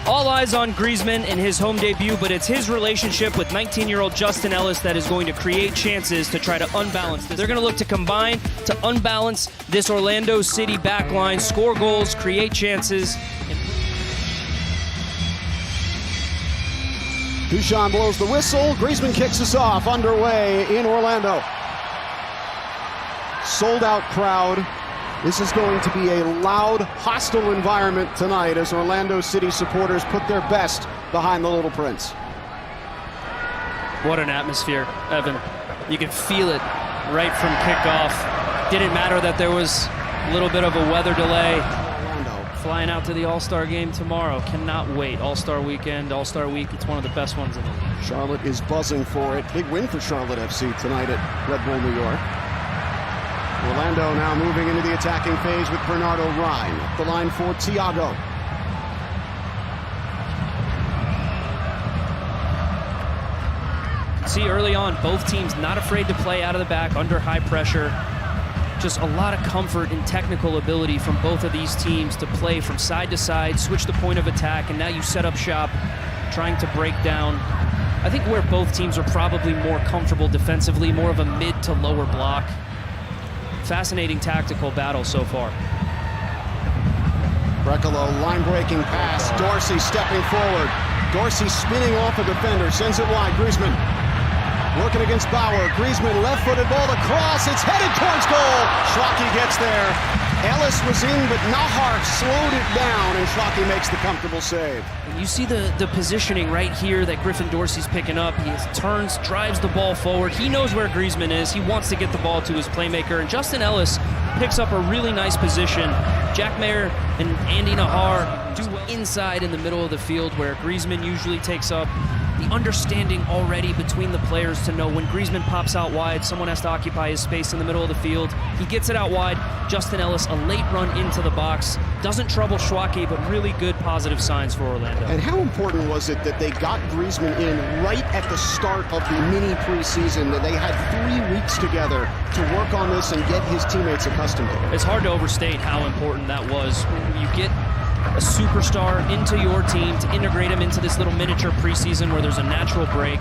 All eyes on Griezmann in his home debut, but it's his relationship with 19-year-old Justin Ellis that is going to create chances to try to unbalance this. They're going to look to combine to unbalance this Orlando City backline, score goals, create chances. Duchamp blows the whistle. Griezmann kicks us off. Underway in Orlando. Sold-out crowd. This is going to be a loud, hostile environment tonight as Orlando City supporters put their best behind the Little Prince. What an atmosphere, Evan. You can feel it right from kickoff. Didn't matter that there was a little bit of a weather delay. Orlando. Flying out to the All-Star game tomorrow. Cannot wait. All-Star weekend, All-Star week. It's one of the best ones in the league. Charlotte is buzzing for it. Big win for Charlotte FC tonight at Red Bull New York. Orlando now moving into the attacking phase with Bernardo Rhine. Up the line for Thiago. See early on, both teams not afraid to play out of the back under high pressure. Just a lot of comfort and technical ability from both of these teams to play from side to side, switch the point of attack, and now you set up shop trying to break down. I think where both teams are probably more comfortable defensively, more of a mid to lower block. Fascinating tactical battle so far. Brekalo, line-breaking pass. Dorsey stepping forward. Dorsey spinning off a defender, sends it wide. Griezmann working against Bauer. Griezmann, left-footed ball across. It's headed towards goal. Schwacke gets there. Ellis was in, but Nahar slowed it down, and Schwacke makes the comfortable save. You see the positioning right here that Griffin Dorsey's picking up. He turns, drives the ball forward. He knows where Griezmann is. He wants to get the ball to his playmaker, and Justin Ellis picks up a really nice position. Jack Mayer and Andy Nahar do well inside in the middle of the field where Griezmann usually takes up. The understanding already between the players to know when Griezmann pops out wide, someone has to occupy his space in the middle of the field. He gets it out wide. Justin Ellis, a late run into the box. Doesn't trouble Schwacke, but really good positive signs for Orlando. And how important was it that they got Griezmann in right at the start of the mini preseason, that they had 3 weeks together to work on this and get his teammates accustomed to it? It's hard to overstate how important that was. When you get a superstar into your team to integrate him into this little miniature preseason where there's a natural break.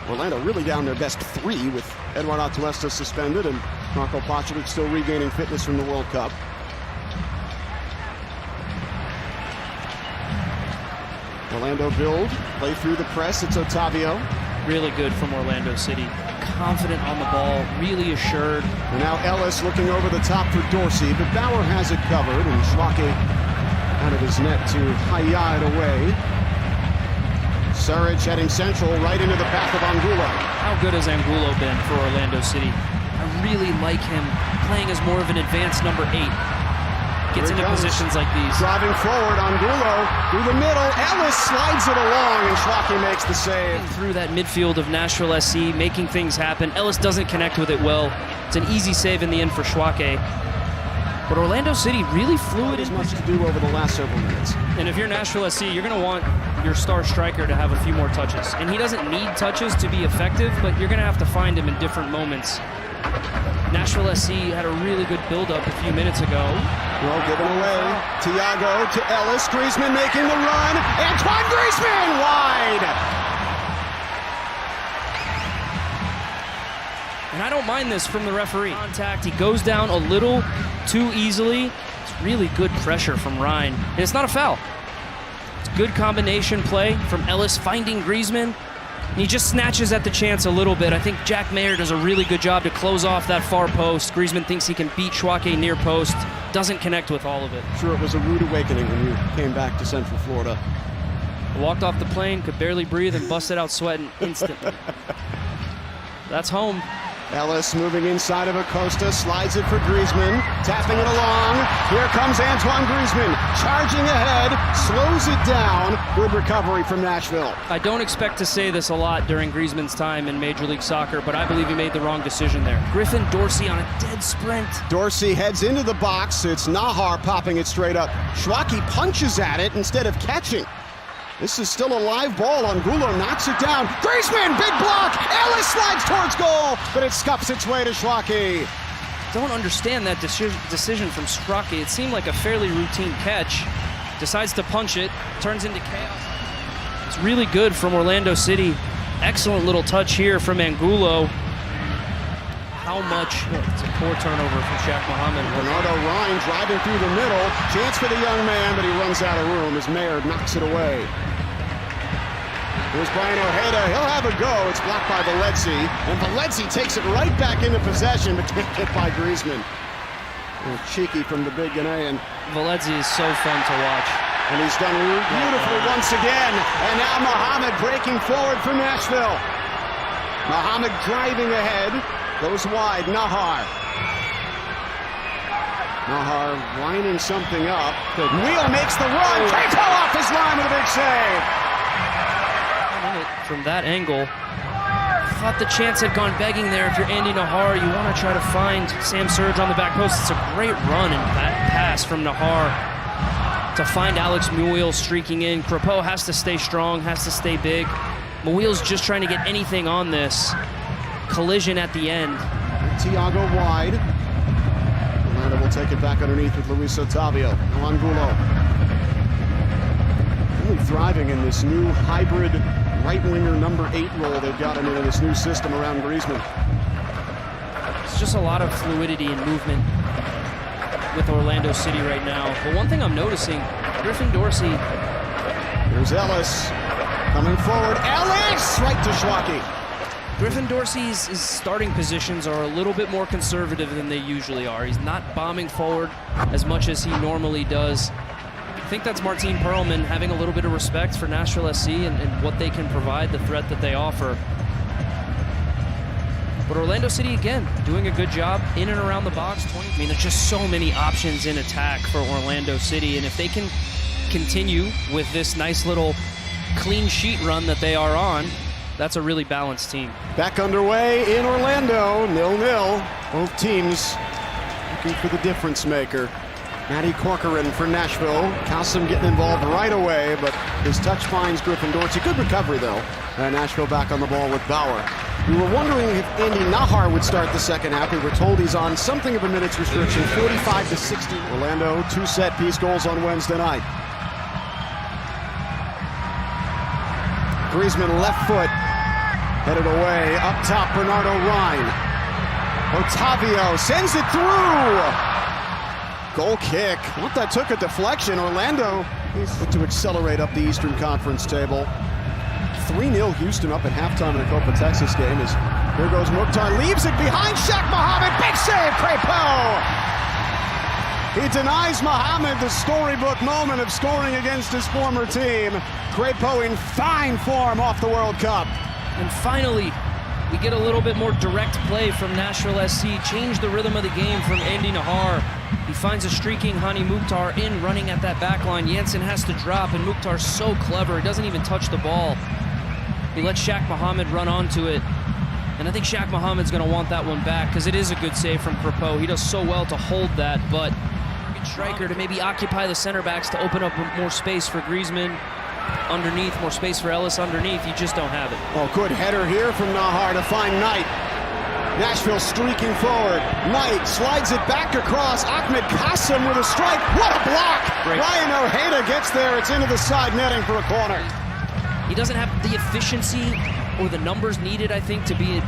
Orlando really down their best 3 with Eduardo Atuesta suspended and Marco Patrick still regaining fitness from the World Cup. Orlando build, play through the press, it's Otavio. Really good from Orlando City. Confident on the ball, really assured. And now Ellis looking over the top for Dorsey, but Bauer has it covered, and Schwacke out of his net to Hayya it away. Suric heading central, right into the path of Angulo. How good has Angulo been for Orlando City? I really like him playing as more of an advanced number 8. Gets into positions like these. Driving forward, Angulo through the middle. Ellis slides it along, and Schwacke makes the save. Through that midfield of Nashville SC, making things happen. Ellis doesn't connect with it well. It's an easy save in the end for Schwacke. But Orlando City really fluid. As much to do over the last several minutes. And if you're Nashville SC, you're going to want your star striker to have a few more touches. And he doesn't need touches to be effective, but you're going to have to find him in different moments. Nashville SC had a really good build-up a few minutes ago. Well, given away. Thiago to Ellis. Griezmann making the run. Antoine Griezmann wide. And I don't mind this from the referee. Contact, he goes down a little too easily. It's really good pressure from Rhine. And it's not a foul. It's good combination play from Ellis finding Griezmann. And he just snatches at the chance a little bit. I think Jack Mayer does a really good job to close off that far post. Griezmann thinks he can beat Schwacke near post. Doesn't connect with all of it. Sure, it was a rude awakening when you came back to Central Florida. Walked off the plane, could barely breathe, and busted out sweating instantly. That's home. Ellis moving inside of Acosta, slides it for Griezmann, tapping it along. Here comes Antoine Griezmann, charging ahead, slows it down. Good recovery from Nashville. I don't expect to say this a lot during Griezmann's time in Major League Soccer, but I believe he made the wrong decision there. Griffin Dorsey on a dead sprint. Dorsey heads into the box. It's Nahar popping it straight up. Schwacke punches at it instead of catching. This is still a live ball. Angulo knocks it down. Griezmann, big block. Ellis slides towards goal, but it scuffs its way to Schwacke. Don't understand that decision from Schwacke. It seemed like a fairly routine catch. decides to punch it, turns into chaos. It's really good from Orlando City. Excellent little touch here from Angulo. How much? It's a poor turnover from Shaq Mohammed. Bernardo Ryan driving through the middle. Chance for the young man, but he runs out of room as Mayer knocks it away. Here's Brian Ojeda. He'll have a go. It's blocked by Valedzi. And Valedzi takes it right back into possession, but can't get by Griezmann. Cheeky from the big Ghanaian. Valedzi is so fun to watch. And he's done beautifully once again. And now Mohammed breaking forward for Nashville. Mohammed driving ahead. Goes wide. Nahar. Nahar lining something up. Wheel makes the run. Keiko off his line with a big save. From that angle, thought the chance had gone begging there. If you're Andy Nahar, you want to try to find Sam Surge on the back post. It's a great run and pass from Nahar to find Alex Muil streaking in. Crepeau has to stay strong, has to stay big. Muil's just trying to get anything on this. Collision at the end. Thiago wide. Orlando will take it back underneath with Luis Otavio. Angulo. Really thriving in this new hybrid right-winger number 8 role they've got him in this new system around Griezmann. It's just a lot of fluidity and movement with Orlando City right now. But one thing I'm noticing, Griffin Dorsey. Here's Ellis coming forward. Ellis! Right to Schwacke. Griffin Dorsey's starting positions are a little bit more conservative than they usually are. He's not bombing forward as much as he normally does. I think that's Martin Perlman having a little bit of respect for Nashville SC and what they can provide, the threat that they offer. But Orlando City, again, doing a good job in and around the box. I mean, there's just so many options in attack for Orlando City, and if they can continue with this nice little clean sheet run that they are on, that's a really balanced team. Back underway in Orlando, 0-0. Both teams looking for the difference maker. Matty Corcoran for Nashville. Kasem getting involved right away, but his touch finds Griffin Dorsey. Good recovery, though. Nashville back on the ball with Bauer. We were wondering if Andy Nahar would start the second half. We were told he's on something of a minutes restriction, 45-60. Orlando, 2 set-piece goals on Wednesday night. Griezmann left foot, headed away. Up top, Bernardo Ryan. Otavio sends it through. Goal kick. What that took a deflection. Orlando is to accelerate up the Eastern Conference table. 3-0 Houston up at halftime in a Copa Texas game. As here goes Mukhtar, leaves it behind Shaq Mohammed. Big save, Crepeau. He denies Mohammed the storybook moment of scoring against his former team. Crepeau in fine form off the World Cup. And finally, we get a little bit more direct play from Nashville SC. Change the rhythm of the game from Andy Nahar. He finds a streaking Hani Mukhtar in running at that back line. Janssen has to drop, and Mukhtar's so clever. He doesn't even touch the ball. He lets Shaq Mohammed run onto it. And I think Shaq Mohammed's going to want that one back because it is a good save from Crepeau. He does so well to hold that, but striker to maybe occupy the center backs to open up more space for Griezmann underneath, more space for Ellis underneath. You just don't have it. Oh, good header here from Nahar to find Knight. Nashville streaking forward. Knight slides it back across. Ahmed Kasem with a strike. What a block! Great. Ryan Ojeda gets there. It's into the side netting for a corner. He doesn't have the efficiency or the numbers needed, I think, to be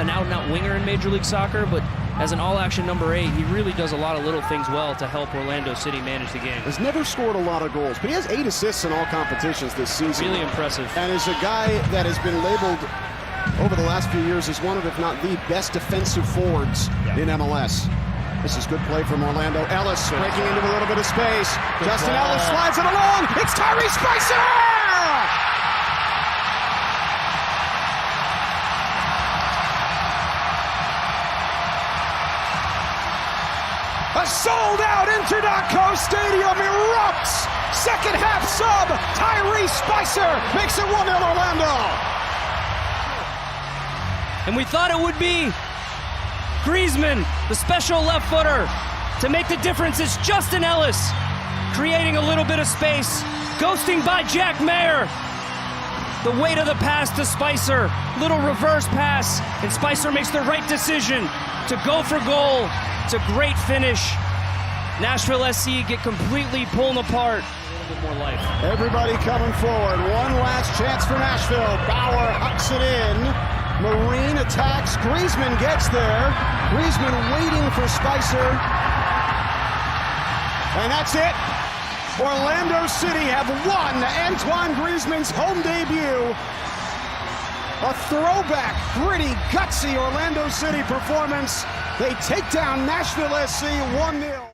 an out-and-out winger in Major League Soccer, but as an all-action number 8, he really does a lot of little things well to help Orlando City manage the game. Has never scored a lot of goals, but he has 8 assists in all competitions this season. Really impressive. And is a guy that has been labeled over the last few years as one of, if not the best defensive forwards in MLS. This is good play from Orlando. Ellis breaking into a little bit of space. Justin Ellis slides it along. It's Tyrese Spicer! A sold-out Inter.co Stadium erupts! Second half sub, Tyrese Spicer makes it 1-0 Orlando! And we thought it would be Griezmann, the special left footer, to make the difference. It's Justin Ellis creating a little bit of space, ghosting by Jack Mayer. The weight of the pass to Spicer, little reverse pass, and Spicer makes the right decision to go for goal. It's a great finish. Nashville SC get completely pulled apart. bit more life. Everybody coming forward. One last chance for Nashville. Bauer hucks it in. Marine attacks. Griezmann gets there. Griezmann waiting for Spicer. And that's it. Orlando City have won Antoine Griezmann's home debut. A throwback, gritty, gutsy Orlando City performance. They take down Nashville SC 1-0.